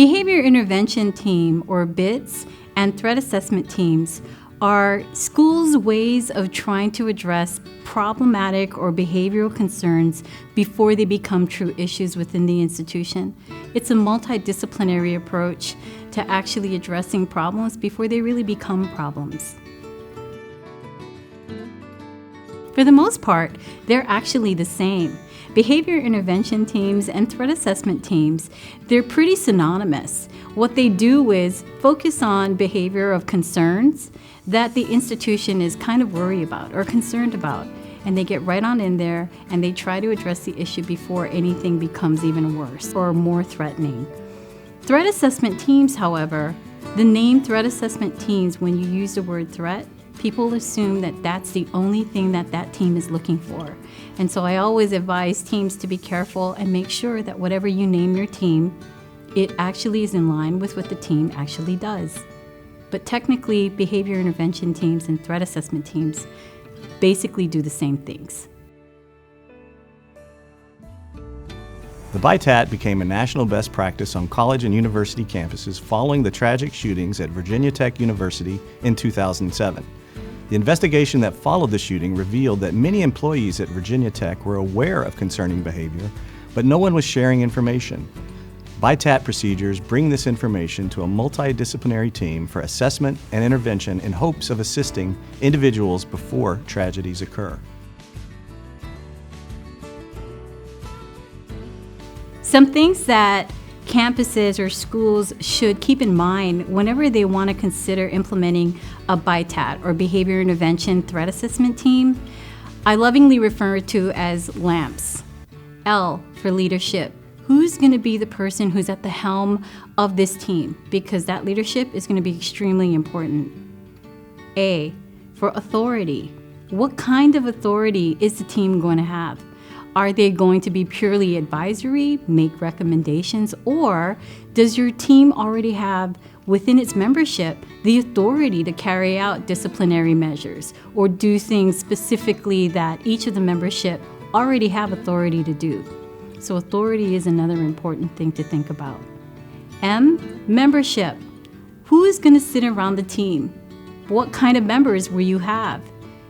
Behavior intervention team, or BITs, and threat assessment teams are schools' ways of trying to address problematic or behavioral concerns before they become true issues within the institution. It's a multidisciplinary approach to actually addressing problems before they really become problems. For the most part, they're actually the same. Behavior intervention teams and threat assessment teams, they're pretty synonymous. What they do is focus on behavior of concerns that the institution is kind of worried about or concerned about. And they get right on in there and they try to address the issue before anything becomes even worse or more threatening. Threat assessment teams, however, the name threat assessment teams, when you use the word threat, people assume that that's the only thing that that team is looking for. And so I always advise teams to be careful and make sure that whatever you name your team, it actually is in line with what the team actually does. But technically, behavior intervention teams and threat assessment teams basically do the same things. The BIT and TAT became a national best practice on college and university campuses following the tragic shootings at Virginia Tech University in 2007. The investigation that followed the shooting revealed that many employees at Virginia Tech were aware of concerning behavior, but no one was sharing information. BIT and TAT procedures bring this information to a multidisciplinary team for assessment and intervention in hopes of assisting individuals before tragedies occur. Some things that campuses or schools should keep in mind whenever they want to consider implementing a BIT and TAT, or Behavior Intervention Threat Assessment Team, I lovingly refer to as LAMPS. L for leadership. Who's going to be the person who's at the helm of this team? Because that leadership is going to be extremely important. A for authority. What kind of authority is the team going to have? Are they going to be purely advisory, make recommendations, or does your team already have within its membership the authority to carry out disciplinary measures or do things specifically that each of the membership already have authority to do? So authority is another important thing to think about. M, membership. Who is going to sit around the team? What kind of members will you have?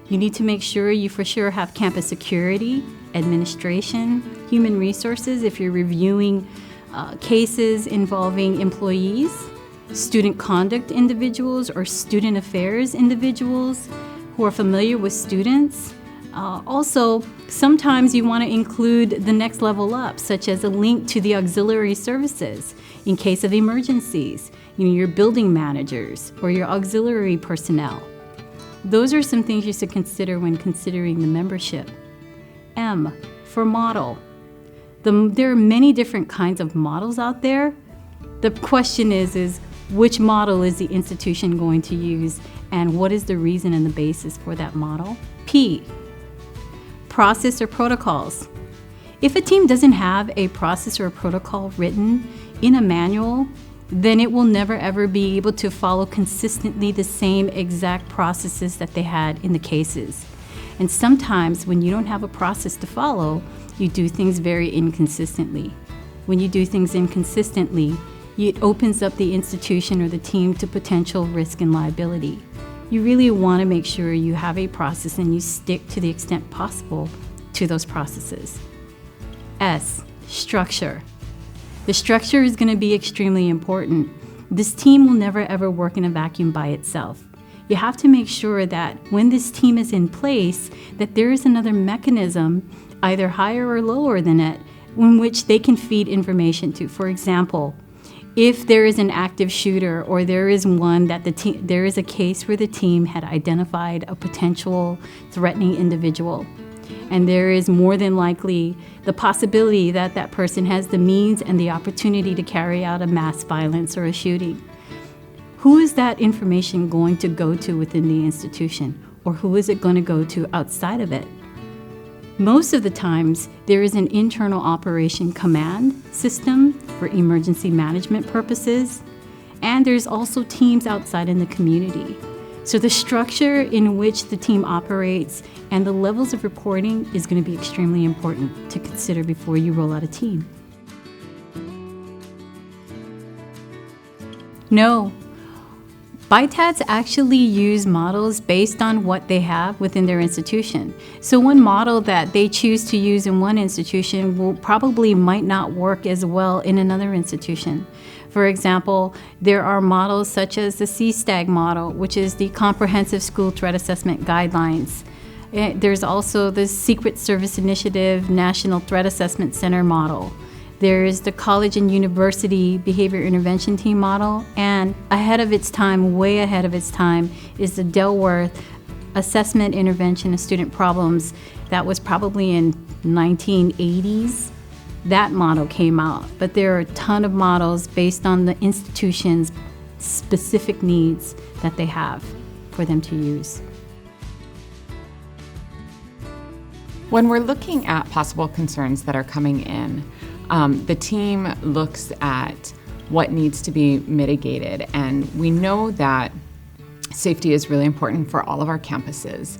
You need to make sure you for sure have campus security, administration, human resources if you're reviewing cases involving employees, student conduct individuals or student affairs individuals who are familiar with students. Also, sometimes you want to include the next level up, such as a link to the auxiliary services in case of emergencies, your building managers or your auxiliary personnel. Those are some things you should consider when considering the membership. M for model. There are many different kinds of models out there. The question is which model is the institution going to use and what is the reason and the basis for that model? P, process or protocols. If a team doesn't have a process or a protocol written in a manual, then it will never ever be able to follow consistently the same exact processes that they had in the cases. And sometimes when you don't have a process to follow, you do things very inconsistently. When you do things inconsistently, it opens up the institution or the team to potential risk and liability. You really want to make sure you have a process and you stick to the extent possible to those processes. S, structure. The structure is going to be extremely important. This team will never ever work in a vacuum by itself. You have to make sure that when this team is in place, that there is another mechanism, either higher or lower than it, in which they can feed information to. For example, if there is an active shooter or there is one that there is a case where the team had identified a potential threatening individual, and there is more than likely the possibility that that person has the means and the opportunity to carry out a mass violence or a shooting. Who is that information going to go to within the institution, or who is it going to go to outside of it? Most of the times, there is an internal operation command system for emergency management purposes, and there's also teams outside in the community. So the structure in which the team operates and the levels of reporting is going to be extremely important to consider before you roll out a team. No. BITATs actually use models based on what they have within their institution. So one model that they choose to use in one institution will probably might not work as well in another institution. For example, there are models such as the CSTAG model, which is the Comprehensive School Threat Assessment Guidelines. There's also the Secret Service Initiative National Threat Assessment Center model. There's the College and University Behavior Intervention Team model, and ahead of its time, way ahead of its time, is the Delworth Assessment Intervention of Student Problems. That was probably in 1980s. That model came out, but there are a ton of models based on the institution's specific needs that they have for them to use. When we're looking at possible concerns that are coming in, the team looks at what needs to be mitigated, and we know that safety is really important for all of our campuses.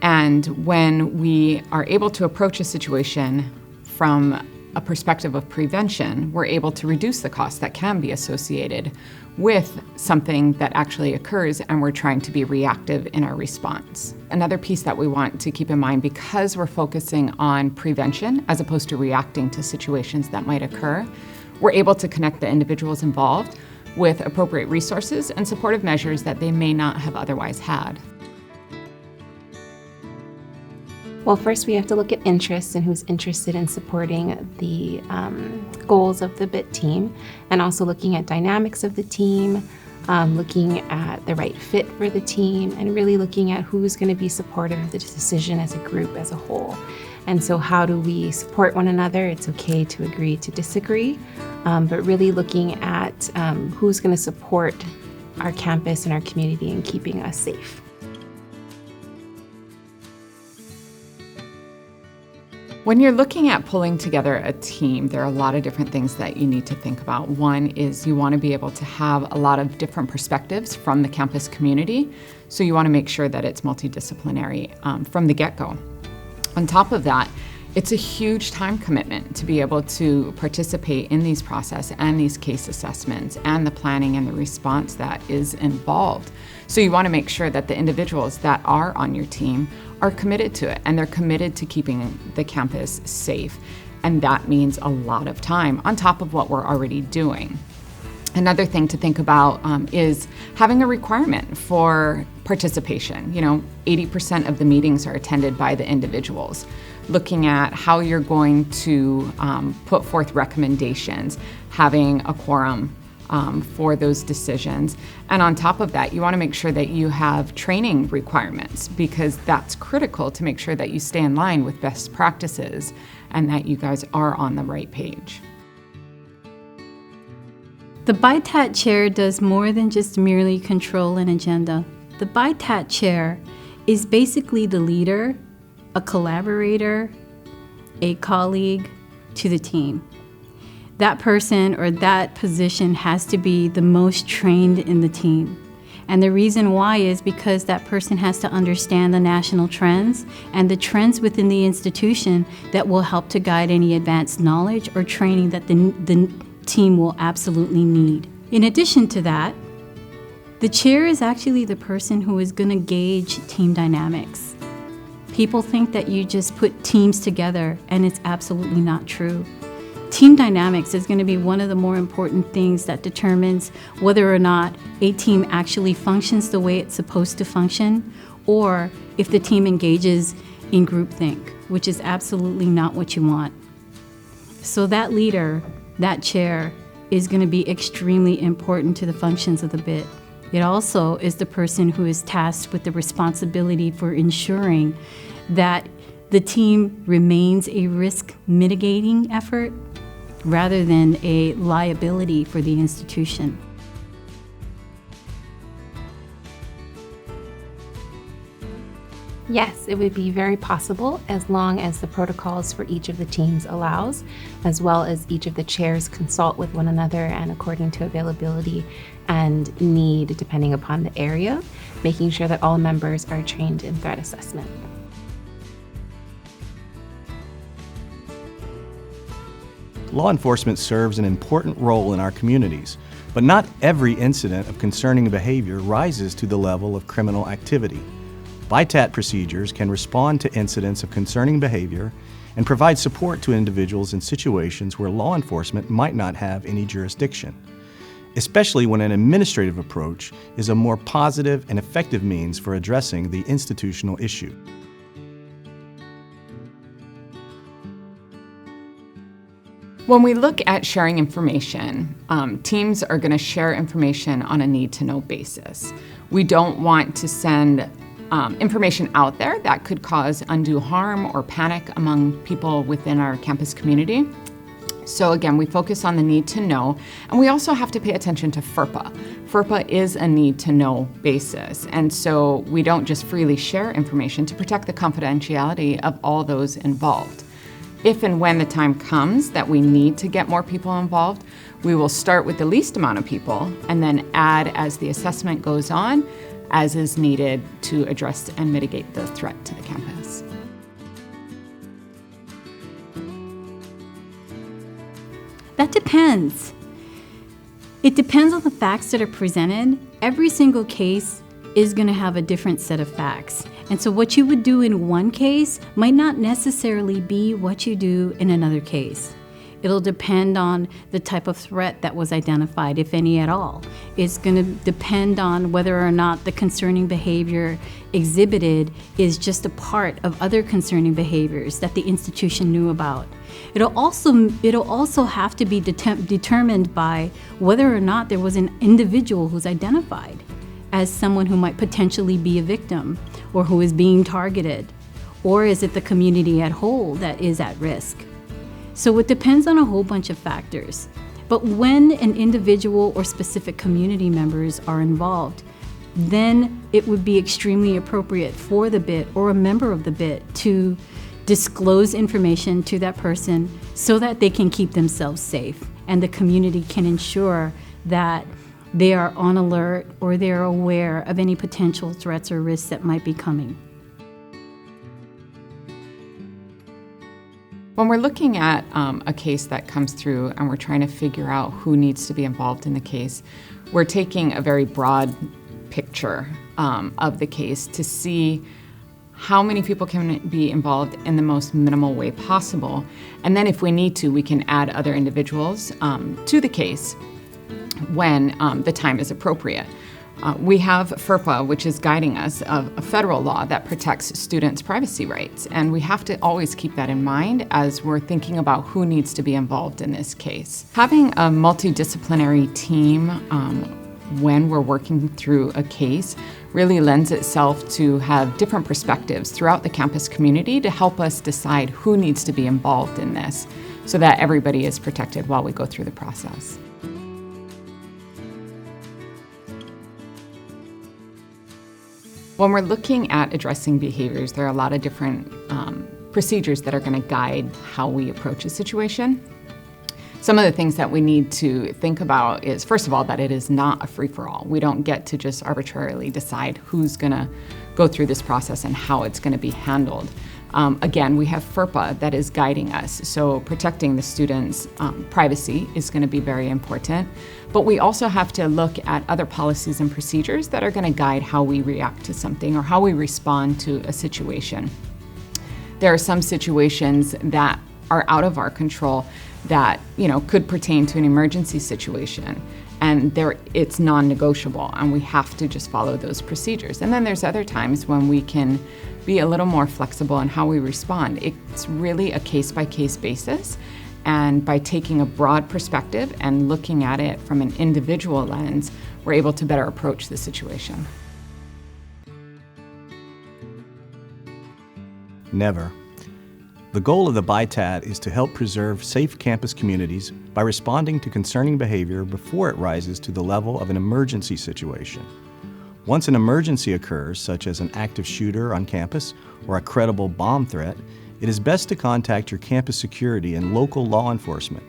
And when we are able to approach a situation from a perspective of prevention, we're able to reduce the costs that can be associated with something that actually occurs, and we're trying to be reactive in our response. Another piece that we want to keep in mind, because we're focusing on prevention as opposed to reacting to situations that might occur, we're able to connect the individuals involved with appropriate resources and supportive measures that they may not have otherwise had. Well, first we have to look at interests and who's interested in supporting the goals of the BIT team, and also looking at dynamics of the team, looking at the right fit for the team, and really looking at who's going to be supportive of the decision as a group, as a whole. And so how do we support one another? It's okay to agree to disagree, but really looking at who's going to support our campus and our community in keeping us safe. When you're looking at pulling together a team, there are a lot of different things that you need to think about. One is you want to be able to have a lot of different perspectives from the campus community, so you want to make sure that it's multidisciplinary from the get-go. On top of that, it's a huge time commitment to be able to participate in these process and these case assessments and the planning and the response that is involved. So you want to make sure that the individuals that are on your team are committed to it, and they're committed to keeping the campus safe. And that means a lot of time on top of what we're already doing. Another thing to think about is having a requirement for participation. 80% of the meetings are attended by the individuals. Looking at how you're going to put forth recommendations, having a quorum for those decisions. And on top of that, you want to make sure that you have training requirements, because that's critical to make sure that you stay in line with best practices and that you guys are on the right page. The BITAT chair does more than just merely control an agenda. The BITAT chair is basically the leader, a collaborator, a colleague to the team. That person or that position has to be the most trained in the team. And the reason why is because that person has to understand the national trends and the trends within the institution that will help to guide any advanced knowledge or training that the team will absolutely need. In addition to that, the chair is actually the person who is going to gauge team dynamics. People think that you just put teams together, and it's absolutely not true. Team dynamics is going to be one of the more important things that determines whether or not a team actually functions the way it's supposed to function, or if the team engages in groupthink, which is absolutely not what you want. So that leader, that chair, is going to be extremely important to the functions of the BIT. It also is the person who is tasked with the responsibility for ensuring that the team remains a risk mitigating effort rather than a liability for the institution. Yes, it would be very possible, as long as the protocols for each of the teams allows, as well as each of the chairs consult with one another and according to availability and need depending upon the area, making sure that all members are trained in threat assessment. Law enforcement serves an important role in our communities. But not every incident of concerning behavior rises to the level of criminal activity. BITAT procedures can respond to incidents of concerning behavior and provide support to individuals in situations where law enforcement might not have any jurisdiction, especially when an administrative approach is a more positive and effective means for addressing the institutional issue. When we look at sharing information, teams are going to share information on a need-to-know basis. We don't want to send information out there that could cause undue harm or panic among people within our campus community. So again, we focus on the need to know, and we also have to pay attention to FERPA. FERPA is a need to know basis, and so we don't just freely share information to protect the confidentiality of all those involved. If and when the time comes that we need to get more people involved, we will start with the least amount of people and then add as the assessment goes on, as is needed to address and mitigate the threat to the campus. That depends. It depends on the facts that are presented. Every single case is going to have a different set of facts. And so what you would do in one case might not necessarily be what you do in another case. It'll depend on the type of threat that was identified, if any at all. It's going to depend on whether or not the concerning behavior exhibited is just a part of other concerning behaviors that the institution knew about. It'll also have to be determined by whether or not there was an individual who's identified as someone who might potentially be a victim or who is being targeted, or is it the community at whole that is at risk? So it depends on a whole bunch of factors. But when an individual or specific community members are involved, then it would be extremely appropriate for the BIT or a member of the BIT to disclose information to that person so that they can keep themselves safe and the community can ensure that they are on alert or they're aware of any potential threats or risks that might be coming. When we're looking at a case that comes through and we're trying to figure out who needs to be involved in the case, we're taking a very broad picture of the case to see how many people can be involved in the most minimal way possible. And then if we need to, we can add other individuals to the case when the time is appropriate. We have FERPA, which is guiding us, of a federal law that protects students' privacy rights. And we have to always keep that in mind as we're thinking about who needs to be involved in this case. Having a multidisciplinary team when we're working through a case really lends itself to have different perspectives throughout the campus community to help us decide who needs to be involved in this so that everybody is protected while we go through the process. When we're looking at addressing behaviors, there are a lot of different procedures that are going to guide how we approach a situation. Some of the things that we need to think about is, first of all, that it is not a free-for-all. We don't get to just arbitrarily decide who's going to go through this process and how it's going to be handled. Again, we have FERPA that is guiding us, so protecting the students' privacy is going to be very important. But we also have to look at other policies and procedures that are going to guide how we react to something or how we respond to a situation. There are some situations that are out of our control that could pertain to an emergency situation, and it's non-negotiable, and we have to just follow those procedures. And then there's other times when we can be a little more flexible in how we respond. It's really a case-by-case basis, and by taking a broad perspective and looking at it from an individual lens, we're able to better approach the situation. Never. The goal of the BITAT is to help preserve safe campus communities by responding to concerning behavior before it rises to the level of an emergency situation. Once an emergency occurs, such as an active shooter on campus or a credible bomb threat, it is best to contact your campus security and local law enforcement.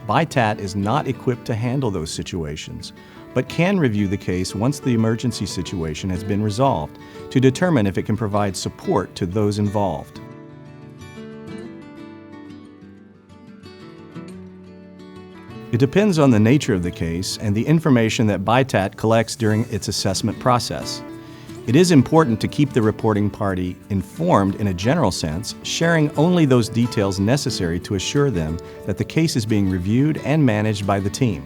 BITAT is not equipped to handle those situations, but can review the case once the emergency situation has been resolved to determine if it can provide support to those involved. It depends on the nature of the case and the information that BITAT collects during its assessment process. It is important to keep the reporting party informed in a general sense, sharing only those details necessary to assure them that the case is being reviewed and managed by the team.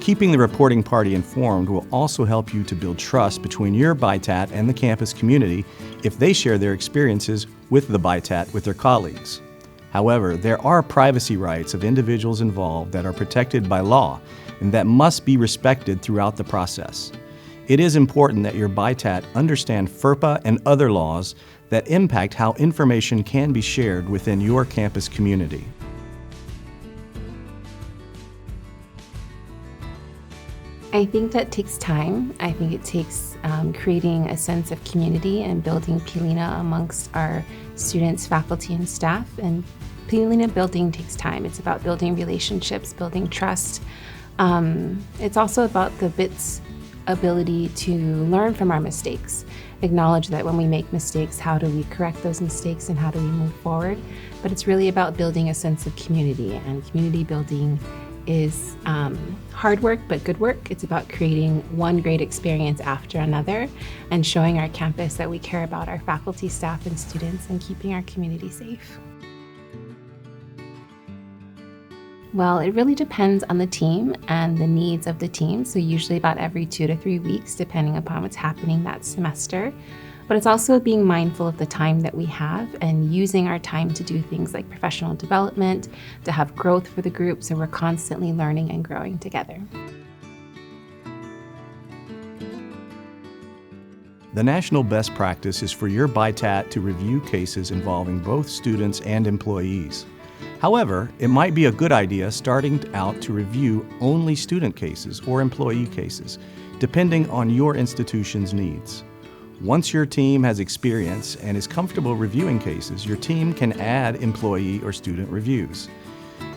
Keeping the reporting party informed will also help you to build trust between your BITAT and the campus community if they share their experiences with the BITAT with their colleagues. However, there are privacy rights of individuals involved that are protected by law and that must be respected throughout the process. It is important that your BITAT understand FERPA and other laws that impact how information can be shared within your campus community. I think that takes time. I think it takes creating a sense of community and building Pilina amongst our students, faculty, and staff. And Pilina building takes time. It's about building relationships, building trust. It's also about the BIT's ability to learn from our mistakes, acknowledge that when we make mistakes, how do we correct those mistakes and how do we move forward? But it's really about building a sense of community, and community building is hard work but good work. It's about creating one great experience after another and showing our campus that we care about our faculty, staff, and students and keeping our community safe. Well, it really depends on the team and the needs of the team, so usually about every 2 to 3 weeks, depending upon what's happening that semester. But it's also being mindful of the time that we have and using our time to do things like professional development, to have growth for the group, so we're constantly learning and growing together. The national best practice is for your BITAT to review cases involving both students and employees. However, it might be a good idea starting out to review only student cases or employee cases, depending on your institution's needs. Once your team has experience and is comfortable reviewing cases, your team can add employee or student reviews.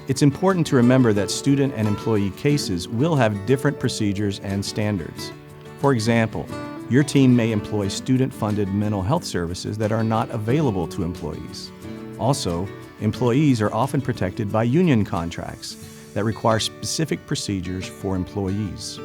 It's important to remember that student and employee cases will have different procedures and standards. For example, your team may employ student-funded mental health services that are not available to employees. Also, employees are often protected by union contracts that require specific procedures for employees.